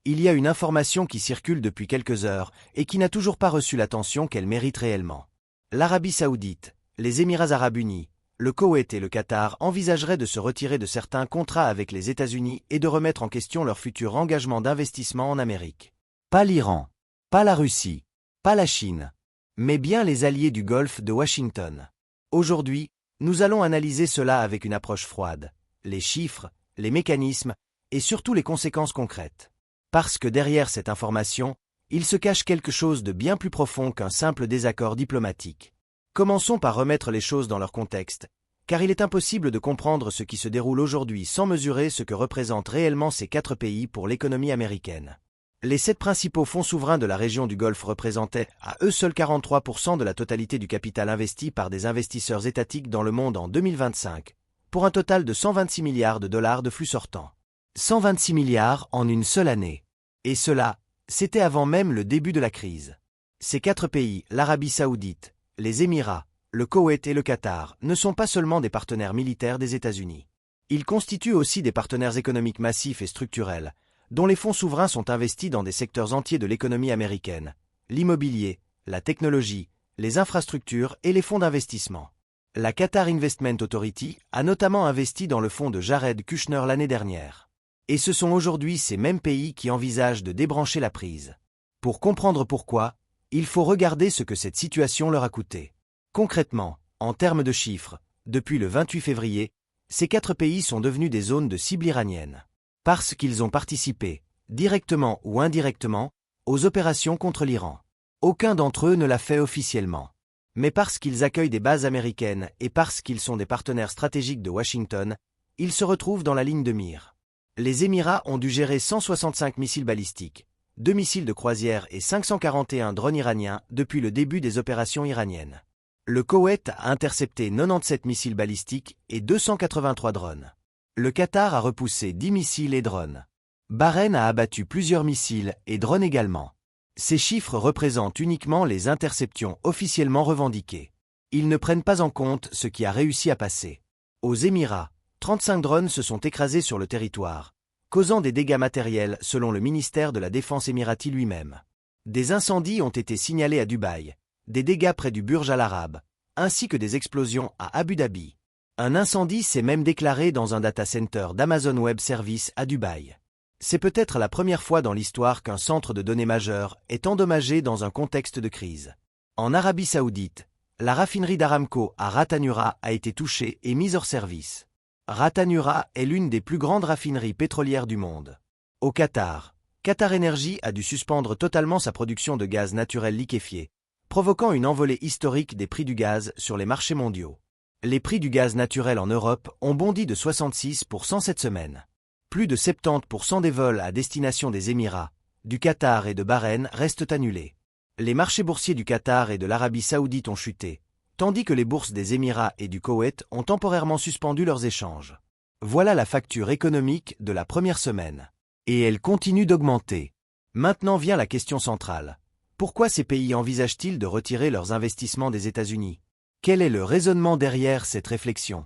Il y a une information qui circule depuis quelques heures et qui n'a toujours pas reçu l'attention qu'elle mérite réellement. L'Arabie Saoudite, les Émirats Arabes Unis, le Koweït et le Qatar envisageraient de se retirer de certains contrats avec les États-Unis et de remettre en question leur futur engagement d'investissement en Amérique. Pas l'Iran, pas la Russie, pas la Chine, mais bien les alliés du Golfe de Washington. Aujourd'hui, nous allons analyser cela avec une approche froide, les chiffres, les mécanismes et surtout les conséquences concrètes. Parce que derrière cette information, il se cache quelque chose de bien plus profond qu'un simple désaccord diplomatique. Commençons par remettre les choses dans leur contexte, car il est impossible de comprendre ce qui se déroule aujourd'hui sans mesurer ce que représentent réellement ces 4 pays pour l'économie américaine. Les 7 principaux fonds souverains de la région du Golfe représentaient à eux seuls 43% de la totalité du capital investi par des investisseurs étatiques dans le monde en 2025, pour un total de 126 milliards de dollars de flux sortants. 126 milliards en une seule année. Et cela, c'était avant même le début de la crise. Ces 4 pays, l'Arabie Saoudite, les Émirats, le Koweït et le Qatar, ne sont pas seulement des partenaires militaires des États-Unis. Ils constituent aussi des partenaires économiques massifs et structurels, dont les fonds souverains sont investis dans des secteurs entiers de l'économie américaine, l'immobilier, la technologie, les infrastructures et les fonds d'investissement. La Qatar Investment Authority a notamment investi dans le fonds de Jared Kushner l'année dernière. Et ce sont aujourd'hui ces mêmes pays qui envisagent de débrancher la prise. Pour comprendre pourquoi, il faut regarder ce que cette situation leur a coûté. Concrètement, en termes de chiffres, depuis le 28 février, ces 4 pays sont devenus des zones de cible iranienne. Parce qu'ils ont participé, directement ou indirectement, aux opérations contre l'Iran. Aucun d'entre eux ne l'a fait officiellement. Mais parce qu'ils accueillent des bases américaines et parce qu'ils sont des partenaires stratégiques de Washington, ils se retrouvent dans la ligne de mire. Les Émirats ont dû gérer 165 missiles balistiques, 2 missiles de croisière et 541 drones iraniens depuis le début des opérations iraniennes. Le Koweït a intercepté 97 missiles balistiques et 283 drones. Le Qatar a repoussé 10 missiles et drones. Bahreïn a abattu plusieurs missiles et drones également. Ces chiffres représentent uniquement les interceptions officiellement revendiquées. Ils ne prennent pas en compte ce qui a réussi à passer. Aux Émirats, 35 drones se sont écrasés sur le territoire, causant des dégâts matériels selon le ministère de la Défense émirati lui-même. Des incendies ont été signalés à Dubaï, des dégâts près du Burj Al Arab, ainsi que des explosions à Abu Dhabi. Un incendie s'est même déclaré dans un data center d'Amazon Web Services à Dubaï. C'est peut-être la première fois dans l'histoire qu'un centre de données majeur est endommagé dans un contexte de crise. En Arabie Saoudite, la raffinerie d'Aramco à Ras Tanura a été touchée et mise hors service. Ras Tanura est l'une des plus grandes raffineries pétrolières du monde. Au Qatar, Qatar Energy a dû suspendre totalement sa production de gaz naturel liquéfié, provoquant une envolée historique des prix du gaz sur les marchés mondiaux. Les prix du gaz naturel en Europe ont bondi de 66% cette semaine. Plus de 70% des vols à destination des Émirats, du Qatar et de Bahreïn restent annulés. Les marchés boursiers du Qatar et de l'Arabie Saoudite ont chuté, tandis que les bourses des Émirats et du Koweït ont temporairement suspendu leurs échanges. Voilà la facture économique de la première semaine. Et elle continue d'augmenter. Maintenant vient la question centrale. Pourquoi ces pays envisagent-ils de retirer leurs investissements des États-Unis? Quel est le raisonnement derrière cette réflexion?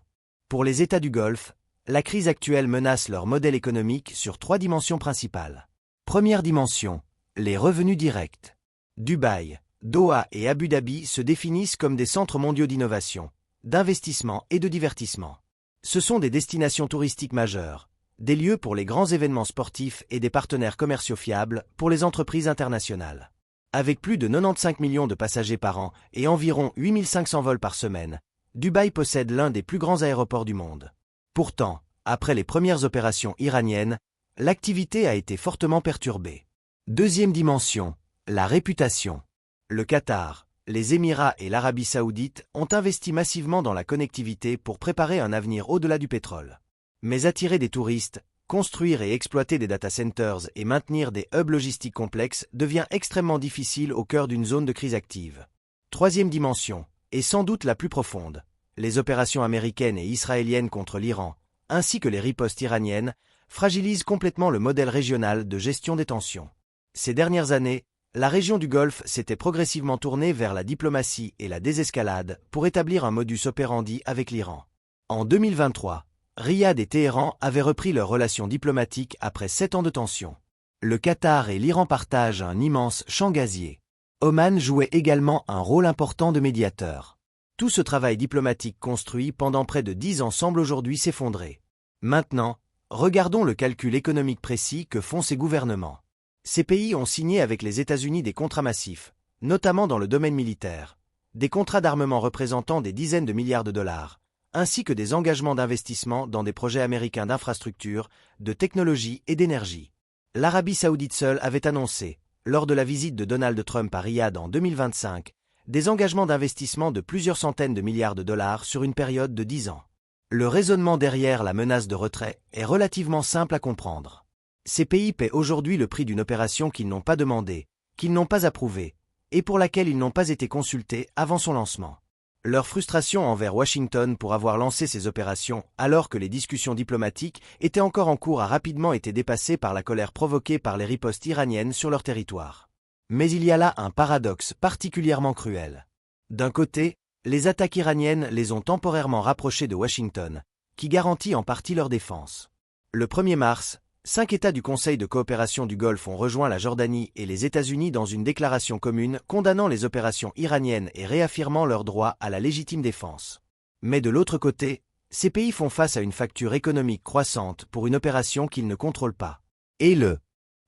Pour les États du Golfe, la crise actuelle menace leur modèle économique sur 3 dimensions principales. Première dimension, les revenus directs. Dubaï, Doha et Abu Dhabi se définissent comme des centres mondiaux d'innovation, d'investissement et de divertissement. Ce sont des destinations touristiques majeures, des lieux pour les grands événements sportifs et des partenaires commerciaux fiables pour les entreprises internationales. Avec plus de 95 millions de passagers par an et environ 8500 vols par semaine, Dubaï possède l'un des plus grands aéroports du monde. Pourtant, après les premières opérations iraniennes, l'activité a été fortement perturbée. Deuxième dimension, la réputation. Le Qatar, les Émirats et l'Arabie Saoudite ont investi massivement dans la connectivité pour préparer un avenir au-delà du pétrole. Mais attirer des touristes, construire et exploiter des data centers et maintenir des hubs logistiques complexes devient extrêmement difficile au cœur d'une zone de crise active. Troisième dimension, et sans doute la plus profonde, les opérations américaines et israéliennes contre l'Iran, ainsi que les ripostes iraniennes, fragilisent complètement le modèle régional de gestion des tensions. Ces dernières années, la région du Golfe s'était progressivement tournée vers la diplomatie et la désescalade pour établir un modus operandi avec l'Iran. En 2023, Riyad et Téhéran avaient repris leurs relations diplomatiques après 7 ans de tension. Le Qatar et l'Iran partagent un immense champ gazier. Oman jouait également un rôle important de médiateur. Tout ce travail diplomatique construit pendant près de 10 ans semble aujourd'hui s'effondrer. Maintenant, regardons le calcul économique précis que font ces gouvernements. Ces pays ont signé avec les États-Unis des contrats massifs, notamment dans le domaine militaire, des contrats d'armement représentant des dizaines de milliards de dollars, ainsi que des engagements d'investissement dans des projets américains d'infrastructures, de technologie et d'énergie. L'Arabie saoudite seule avait annoncé, lors de la visite de Donald Trump à Riyad en 2025, des engagements d'investissement de plusieurs centaines de milliards de dollars sur une période de 10 ans. Le raisonnement derrière la menace de retrait est relativement simple à comprendre. Ces pays paient aujourd'hui le prix d'une opération qu'ils n'ont pas demandée, qu'ils n'ont pas approuvée, et pour laquelle ils n'ont pas été consultés avant son lancement. Leur frustration envers Washington pour avoir lancé ces opérations alors que les discussions diplomatiques étaient encore en cours a rapidement été dépassée par la colère provoquée par les ripostes iraniennes sur leur territoire. Mais il y a là un paradoxe particulièrement cruel. D'un côté, les attaques iraniennes les ont temporairement rapprochés de Washington, qui garantit en partie leur défense. Le 1er mars, 5 États du Conseil de coopération du Golfe ont rejoint la Jordanie et les États-Unis dans une déclaration commune condamnant les opérations iraniennes et réaffirmant leur droit à la légitime défense. Mais de l'autre côté, ces pays font face à une facture économique croissante pour une opération qu'ils ne contrôlent pas. Et le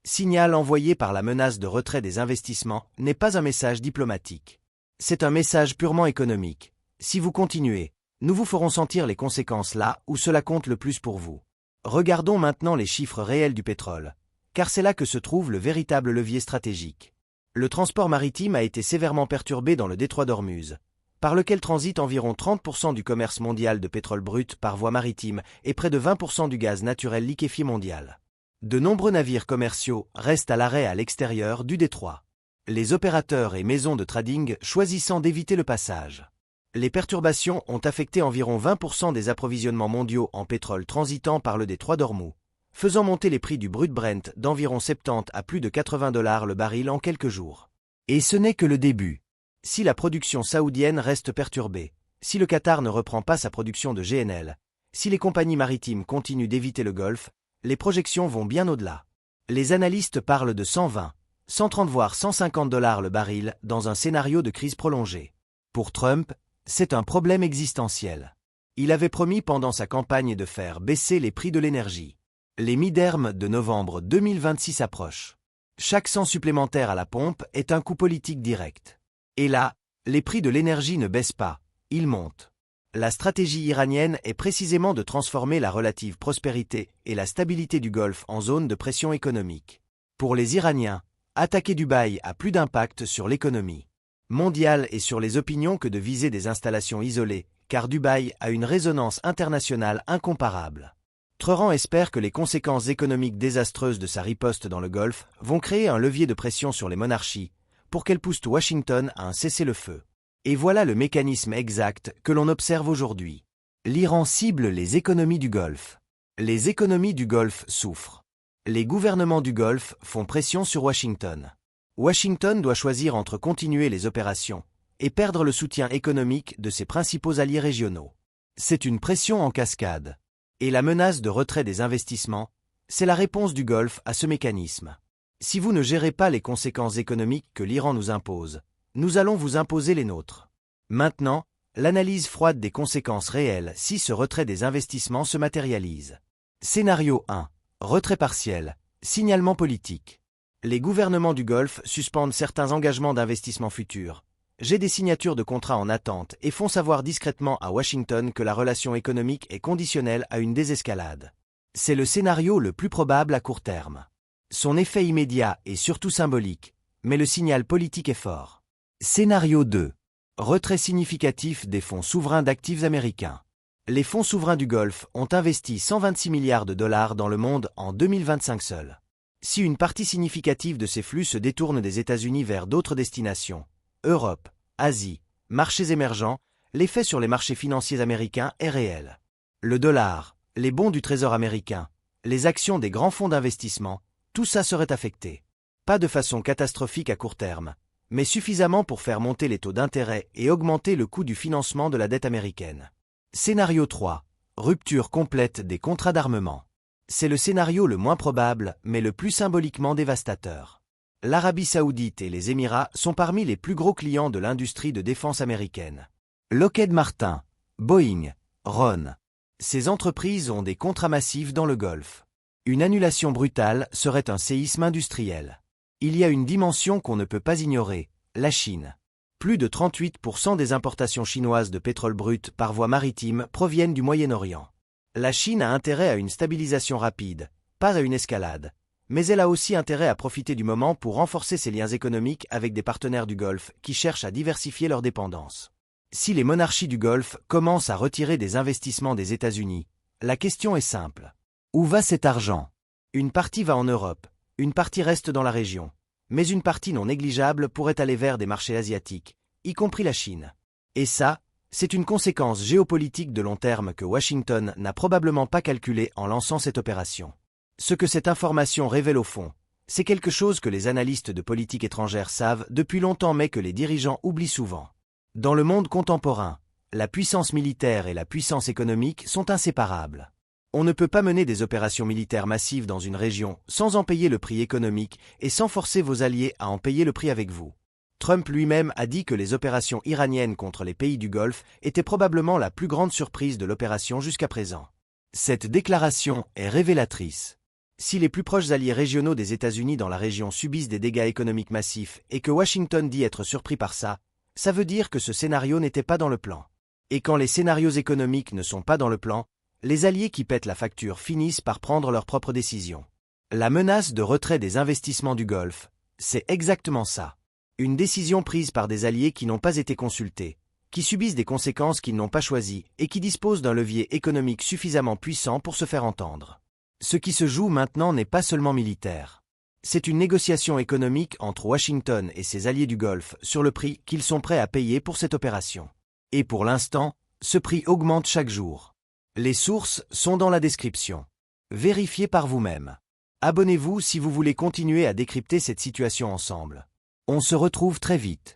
signal envoyé par la menace de retrait des investissements n'est pas un message diplomatique. C'est un message purement économique. Si vous continuez, nous vous ferons sentir les conséquences là où cela compte le plus pour vous. Regardons maintenant les chiffres réels du pétrole, car c'est là que se trouve le véritable levier stratégique. Le transport maritime a été sévèrement perturbé dans le détroit d'Ormuz, par lequel transite environ 30% du commerce mondial de pétrole brut par voie maritime et près de 20% du gaz naturel liquéfié mondial. De nombreux navires commerciaux restent à l'arrêt à l'extérieur du détroit. Les opérateurs et maisons de trading choisissant d'éviter le passage. Les perturbations ont affecté environ 20% des approvisionnements mondiaux en pétrole transitant par le détroit d'Ormuz, faisant monter les prix du brut Brent d'environ 70 à plus de $80 le baril en quelques jours. Et ce n'est que le début. Si la production saoudienne reste perturbée, si le Qatar ne reprend pas sa production de GNL, si les compagnies maritimes continuent d'éviter le Golfe, les projections vont bien au-delà. Les analystes parlent de 120, 130 voire $150 le baril dans un scénario de crise prolongée. Pour Trump, c'est un problème existentiel. Il avait promis pendant sa campagne de faire baisser les prix de l'énergie. Les midterms de novembre 2026 approchent. Chaque cent supplémentaire à la pompe est un coût politique direct. Et là, les prix de l'énergie ne baissent pas, ils montent. La stratégie iranienne est précisément de transformer la relative prospérité et la stabilité du Golfe en zone de pression économique. Pour les Iraniens, attaquer Dubaï a plus d'impact sur l'économie mondiale et sur les opinions que de viser des installations isolées, car Dubaï a une résonance internationale incomparable. Treurant espère que les conséquences économiques désastreuses de sa riposte dans le Golfe vont créer un levier de pression sur les monarchies pour qu'elles poussent Washington à un cessez-le-feu. Et voilà le mécanisme exact que l'on observe aujourd'hui. L'Iran cible les économies du Golfe. Les économies du Golfe souffrent. Les gouvernements du Golfe font pression sur Washington. Washington doit choisir entre continuer les opérations et perdre le soutien économique de ses principaux alliés régionaux. C'est une pression en cascade. Et la menace de retrait des investissements, c'est la réponse du Golfe à ce mécanisme. Si vous ne gérez pas les conséquences économiques que l'Iran nous impose, nous allons vous imposer les nôtres. Maintenant, l'analyse froide des conséquences réelles si ce retrait des investissements se matérialise. Scénario 1. Retrait partiel. Signalement politique. Les gouvernements du Golfe suspendent certains engagements d'investissement futurs. J'ai des signatures de contrats en attente et font savoir discrètement à Washington que la relation économique est conditionnelle à une désescalade. C'est le scénario le plus probable à court terme. Son effet immédiat est surtout symbolique, mais le signal politique est fort. Scénario 2. Retrait significatif des fonds souverains d'actifs américains. Les fonds souverains du Golfe ont investi 126 milliards de dollars dans le monde en 2025 seul. Si une partie significative de ces flux se détourne des États-Unis vers d'autres destinations, Europe, Asie, marchés émergents, l'effet sur les marchés financiers américains est réel. Le dollar, les bons du Trésor américain, les actions des grands fonds d'investissement, tout ça serait affecté. Pas de façon catastrophique à court terme, mais suffisamment pour faire monter les taux d'intérêt et augmenter le coût du financement de la dette américaine. Scénario 3. Rupture complète des contrats d'armement. C'est le scénario le moins probable, mais le plus symboliquement dévastateur. L'Arabie Saoudite et les Émirats sont parmi les plus gros clients de l'industrie de défense américaine. Lockheed Martin, Boeing, Ron. Ces entreprises ont des contrats massifs dans le Golfe. Une annulation brutale serait un séisme industriel. Il y a une dimension qu'on ne peut pas ignorer, la Chine. Plus de 38% des importations chinoises de pétrole brut par voie maritime proviennent du Moyen-Orient. La Chine a intérêt à une stabilisation rapide, pas à une escalade. Mais elle a aussi intérêt à profiter du moment pour renforcer ses liens économiques avec des partenaires du Golfe qui cherchent à diversifier leurs dépendances. Si les monarchies du Golfe commencent à retirer des investissements des États-Unis, la question est simple. Où va cet argent? Une partie va en Europe, une partie reste dans la région, mais une partie non négligeable pourrait aller vers des marchés asiatiques, y compris la Chine. Et ça, c'est une conséquence géopolitique de long terme que Washington n'a probablement pas calculée en lançant cette opération. Ce que cette information révèle au fond, c'est quelque chose que les analystes de politique étrangère savent depuis longtemps mais que les dirigeants oublient souvent. Dans le monde contemporain, la puissance militaire et la puissance économique sont inséparables. On ne peut pas mener des opérations militaires massives dans une région sans en payer le prix économique et sans forcer vos alliés à en payer le prix avec vous. Trump lui-même a dit que les opérations iraniennes contre les pays du Golfe étaient probablement la plus grande surprise de l'opération jusqu'à présent. Cette déclaration est révélatrice. Si les plus proches alliés régionaux des États-Unis dans la région subissent des dégâts économiques massifs et que Washington dit être surpris par ça, ça veut dire que ce scénario n'était pas dans le plan. Et quand les scénarios économiques ne sont pas dans le plan, les alliés qui pètent la facture finissent par prendre leurs propres décisions. La menace de retrait des investissements du Golfe, c'est exactement ça. Une décision prise par des alliés qui n'ont pas été consultés, qui subissent des conséquences qu'ils n'ont pas choisies et qui disposent d'un levier économique suffisamment puissant pour se faire entendre. Ce qui se joue maintenant n'est pas seulement militaire. C'est une négociation économique entre Washington et ses alliés du Golfe sur le prix qu'ils sont prêts à payer pour cette opération. Et pour l'instant, ce prix augmente chaque jour. Les sources sont dans la description. Vérifiez par vous-même. Abonnez-vous si vous voulez continuer à décrypter cette situation ensemble. On se retrouve très vite.